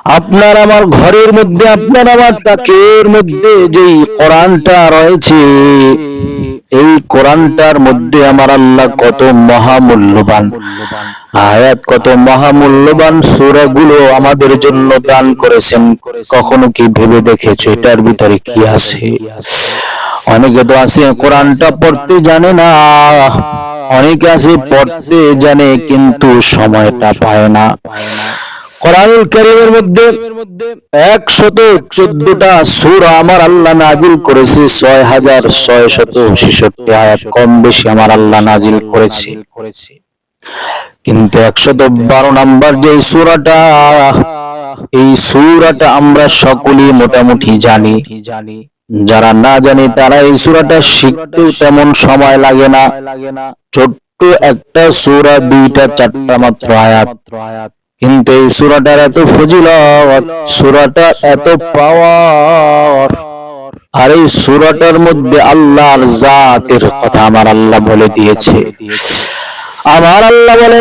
আপনার আমার ঘরের মধ্যে, আপনার আমার তাকের মধ্যে যেই কোরআনটা রয়েছে, এই কোরআনটার মধ্যে আমার আল্লাহ কত মহামূল্যবান আয়াত, কত মহামূল্যবান সূরাগুলো আমাদের জন্য দান করেছেন। কখনো কি ভেবে দেখেছো এটার ভিতরে কি আছে? অনেকে তো আছে কোরআনটা পড়তে জানে না, অনেকে আছে পড়তে জানে কিন্তু সময়টা পায় না। কোরআনুল কারীমের মধ্যে 114টা সূরা আমার আল্লাহ নাজিল করেছে, 6666 আয়াত কম বেশি আমার আল্লাহ নাজিল করেছে। কিন্তু 112 নম্বর যে সূরাটা, এই সূরাটা আমরা সকলেই মোটামুটি জানি। যারা না জানে তারা এই সূরাটা শিখতেও তেমন সময় লাগে না। ছোট্ট একটা সূরা, 2টা 4টা মাত্র আয়াত, কিন্তু এই সূরাটার এত ফজিলত, সূরাটা এত পাওয়ার। আর এই সূরাটার মধ্যে আল্লাহর জাতের কথা আমার আল্লাহ বলে দিয়েছে। আমার আল্লাহ বলে,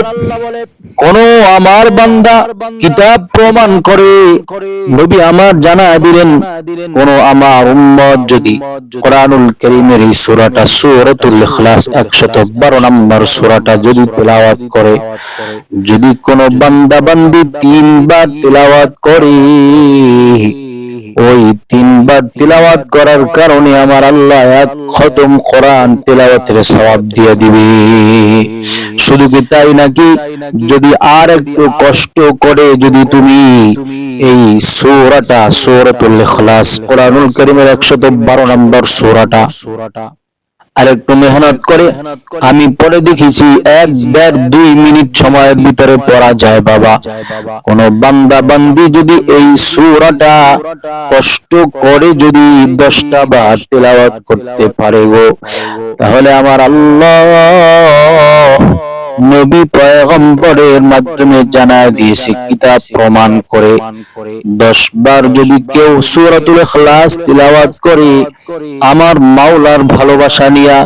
কোন আমার বান্দা কিতাব প্রমাণ করে, নবী আমার জানায় দিলেন, কোন আমার উম্মত যদি কোরআনুল কারীমের এই সূরাটা, সূরাতুল ইখলাস 112 নম্বর সূরাটা যদি তেলাওয়াত করে, যদি কোন বান্দা বান্দি 3 বার তেলাওয়াত করে, ওই 3 বার তেলাওয়াত করার কারণে আমার আল্লাহ 1 খতম কোরআন তেলাওয়াতের সওয়াব দিয়ে দিবে। শুধু কি তাই নাকি, যদি আর একটু কষ্ট করে যদি তুমি এই সূরাটা, সূরাতুল ইখলাস কোরআনুল কারীমের 112 নম্বর সূরাটা আর একটু মেহনত করে, আমি পড়ে দেখেছি 1-1.5-2 মিনিট সময়ের ভিতরে পড়া যায় বাবা। কোন বান্দা বান্দি যদি এই সূরাটা কষ্ট করে যদি 10টা বার তেলাওয়াত করতে পারে গো, তাহলে আমার আল্লাহ নবী পয়গম্বরের মাধ্যমে জানায় দিয়েছে, কিতাব প্রমাণ করে 10 বার যদি কেউ সূরাতুল ইখলাস তিলাওয়াত করে, আমার মাওলার ভালোবাসা নিয়ে,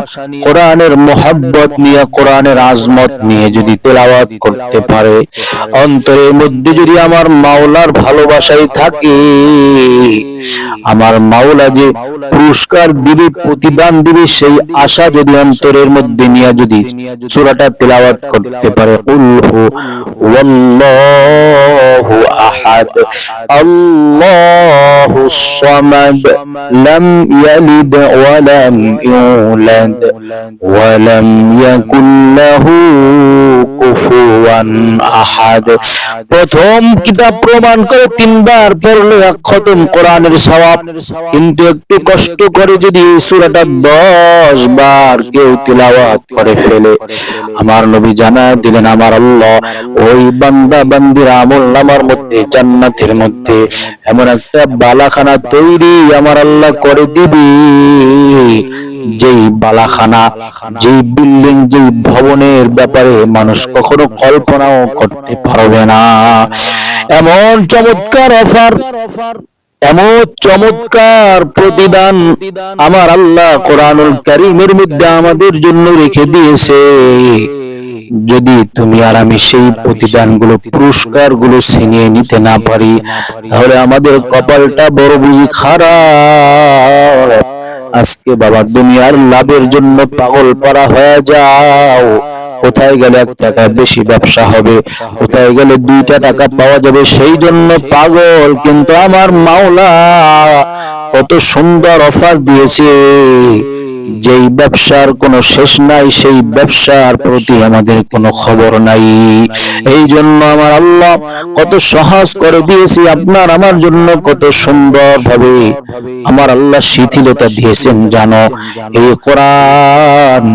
কোরআনের মোহাব্বত নিয়ে, কোরআনের আজমত নিয়ে যদি তেলাওয়াত করতে পারে, অন্তরের মধ্যে যদি আমার মাওলার ভালোবাসাই থাকে, আমার মাওলা যে পুরস্কার দিবে, প্রতিদান দিবে, সেই আশা যদি অন্তরের মধ্যে নিয়ে যদি সূরাটা তেলাওয়াত করতে পারে, কুলহু ওয়াল্লাহু আহাদ আল্লাহুস সামাদ লাম ইয়ালিদ ওয়া লাম ইউলাদ ওয়া লাম ইয়াকুল লাহু কুফুয়ান আহাদ। প্রথম কিতাব প্রমাণ করে 3 বার পড়লে 1 খতম কোরআনের সওয়াব, কিন্তু একটু কষ্ট করে যদি এই সূরাটা 10 বার কেউ তিলাওয়াত করে ফেলে, আমার নবী জানায় দিলেন, আমার আল্লাহ ওই বান্দা বান্দির আমলনামার মধ্যে, জান্নাতের মধ্যে এমন একটা বালাখানা তৈরি আমার আল্লাহ করে দিবে, যেই বালাখানা, যেই বিল্ডিং, যেই ভবনের ব্যাপারে মানুষ কখনো কল্পনাও করতে পারবে না। এমন চমৎকার অফার, এমন চমৎকার প্রতিদান আমার আল্লাহ কোরআনুল কারীমের মধ্যে আমাদের জন্য রেখে দিয়েছে। যদি তুমি আর আমি সেই প্রতিদানগুলো, পুরস্কারগুলো ছিনিয়ে নিতে না পারি, তাহলে আমাদের কপালটা বড় বুঝি খারাপ। আজকে বাবা দুনিয়ার লাভের জন্য পাগল পারা হয়ে যাও, কোথায় গেলে 1 টাকা বেশি ব্যবসা হবে, কোথায় গেলে 2টা টাকা পাওয়া যাবে, সেই জন্য পাগল। কিন্তু আমার মাওলা কত সুন্দর অফার দিয়েছে, যেই ব্যবসার কোনো শেষ নাই, সেই ব্যবসার প্রতি আমাদের কোনো খবর নাই। এই জন্য আমার আল্লাহ কত সহজ করে দিয়েছে আপনার আমার জন্য, কত সুন্দর ভাবে আমার আল্লাহ শিথিলতা দিয়েছেন জানো এই কোরআন।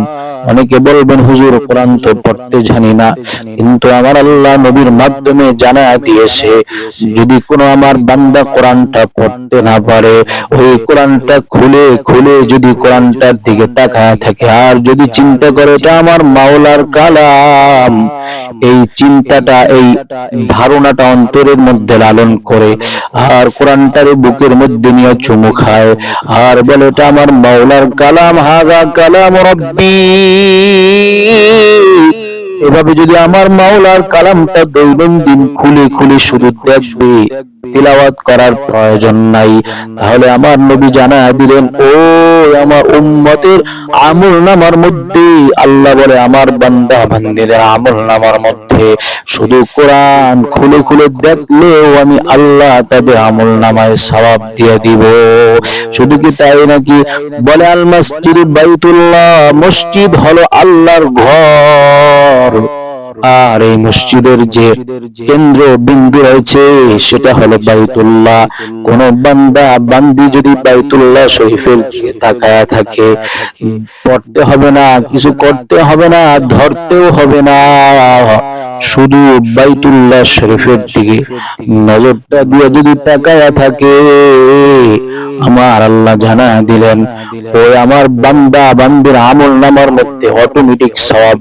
অনেকে বলবেন হুজুর কোরআন তো পড়তে জানি না, কিন্তু আমার আল্লাহ নবীর মাধ্যমে জানায় দিয়েছে, যদি কোনো আমার বান্দা কোরআনটা পড়তে না পারে, ওই কোরআনটা খুলে খুলে যদি কোরআনটার দিকে তাকায় থাকে আর যদি চিন্তা করে এটা আমার মাওলার কালাম, এই চিন্তাটা, এই ধারণাটা অন্তরের মধ্যে লালন করে আর কোরআনটার বুকের মধ্যে নিয়ে চুমু খায় আর বলে এটা আমার মাওলার কালাম, হাযা কালাম রাব্বি, এভাবে যদি আমার মাওলার কালামটা দৈনন্দিন খুলে খুলে শুধু দেখবে, তিলাওয়াত করার প্রয়োজন নাই। তাহলে আমার নবী জানায়া দিলেন, ও আমার উম্মতের আমলনামার মধ্যে আল্লাহ বলে আমার বান্দা বান্দীদের আমলনামার মধ্যে শুধু কোরআন খুলে খুলে দেখলেও আমি আল্লাহ তাদের আমলনামায় সওয়াব দিয়ে দিব। শুধু কি তাই নাকি? বলে আল মসজিদ বাইতুল্লাহ, মসজিদ হলো আল্লাহর ঘর, আর এই মসজিদের যে কেন্দ্র বিন্দু রয়েছে সেটা হলো বাইতুল্লাহ। কোন বান্দা বান্দি যদি বাইতুল্লাহ শরীফের দিকে তাকায়া থাকে, পড়তে হবে না, কিছু করতে হবে না, ধরতেও হবে না, শুধু বাইতুল্লাহ শরীফের দিকে নজরটা দিয়ে যদি তাকায়া থাকে, আমার আল্লাহ জানা দিলেন ওই আমার বান্দা বান্দির আমলনামার মধ্যে অটোমেটিক সওয়াব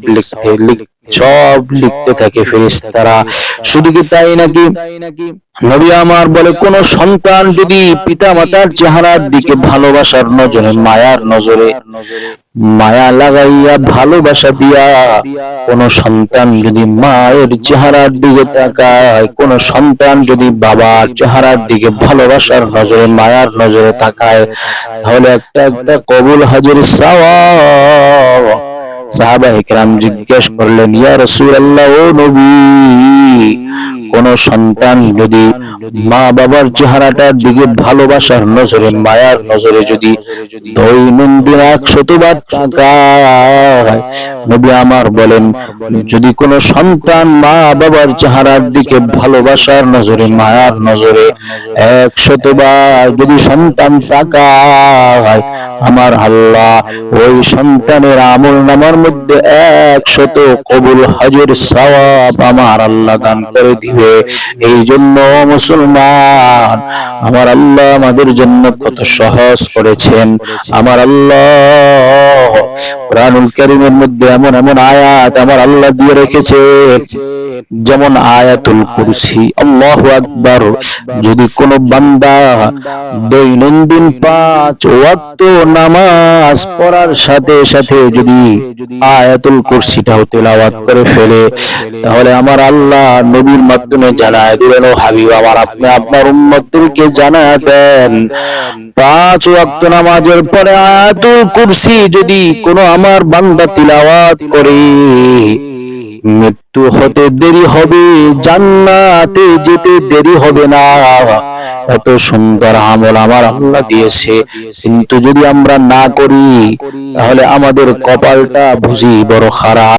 সব লিখতে থাকে ফেরেশতারা। শুধু কি তাই নাকি? নবী আমার বলে, কোন সন্তান যদি পিতা মাতার চেহারার দিকে ভালোবাসার নজরে, মায়ার নজরে মায়া লাগাইয়া ভালোবাসা দিয়া কোন সন্তান যদি মায়ের চেহারার দিকে তাকায়, কোন সন্তান যদি বাবার চেহারার দিকে ভালোবাসার নজরে মায়ার নজরে তাকায়, তাহলে একটা একটা কবুল হাজির সওয়াব। সাহাবায়ে কেরাম জিজ্ঞেস করলেন, ইয়া রাসূলুল্লাহ, ও নবী, কোন সন্তান যদি মা বাবার চেহারাটার দিকে ভালোবাসার নজরে মায়ার নজরে যদি দৈনন্দিন 100 বার তাকায়, নবী আমার বলেন, যদি কোন সন্তান মা বাবার চেহারার দিকে ভালোবাসার নজরে মায়ার নজরে 100 বার যদি সন্তান তাকায়, আমার আল্লাহ ওই সন্তানের আমলনামার মধ্যে 100 কবুল হাজির সওয়াব আমার আল্লাহ দান করে দিবে। এই জন্য মুসলমান, আমার আল্লাহ আমাদের জন্য কত সহজ করেছেন। আমার আল্লাহ কুরআনুল কারীমের মধ্যে এমন এমন আয়াত আমার আল্লাহ দিয়ে রেখেছেন, যেমন আয়াতুল কুরসি। আল্লাহু আকবার। যদি কোন বান্দা দৈনন্দিন 5 ওয়াক্ত নামাজ পড়ার সাথে সাথে যদি আয়াতুল কুরসিটাও তেলাওয়াত করে ফেলে, তাহলে আমার আল্লাহ নবীর মাধ্যমে জানায় দিলেন, ও হাবিব আমার, আপনি আপনার উম্মতদেরকে জানায় দেন, 5 ওয়াক্ত নামাজের পরে আয়াতুল কুরসি যদি কোন আমার বান্দা তিলাওয়াত করে, মৃত্যু হতে দেরি হবে, জান্নাতে যেতে দেরি হবে না। এত সুন্দর আমল আমার আল্লাহ দিয়েছে, কিন্তু যদি আমরা না করি, তাহলে আমাদের কপালটা বুঝি বড় খারাপ।